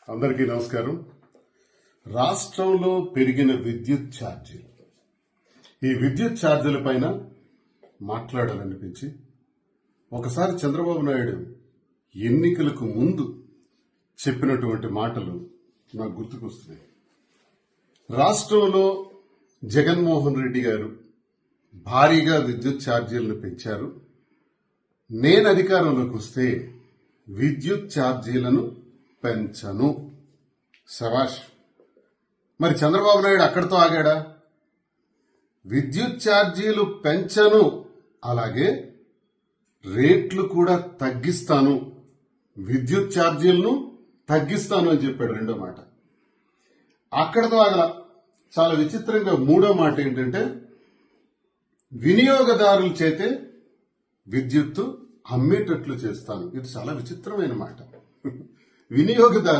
అందరికీ నమస్కారం. రాష్ట్రంలో పెరిగిన విద్యుత్ ఛార్జీలు, ఈ విద్యుత్ ఛార్జీల పైన మాట్లాడాలనిపించి ఒకసారి చంద్రబాబు నాయుడు ఎన్నికలకు ముందు చెప్పినటువంటి మాటలు నాకు గుర్తుకొస్తున్నాయి. రాష్ట్రంలో జగన్మోహన్ రెడ్డి గారు భారీగా విద్యుత్ ఛార్జీలను పెంచారు. నేను అధికారంలోకి వస్తే విద్యుత్ ఛార్జీలను పెంచను. శభాష్. మరి చంద్రబాబు నాయుడు అక్కడితో ఆగాడా? విద్యుత్ ఛార్జీలు పెంచను, అలాగే రేట్లు కూడా తగ్గిస్తాను, విద్యుత్ ఛార్జీలను తగ్గిస్తాను అని చెప్పాడు. రెండో మాట అక్కడితో ఆగల. చాలా విచిత్రంగా మూడో మాట ఏంటంటే వినియోగదారుల చేతే విద్యుత్తు అమ్మేటట్లు చేస్తాను. ఇది చాలా విచిత్రమైన మాట. వినియోగదారు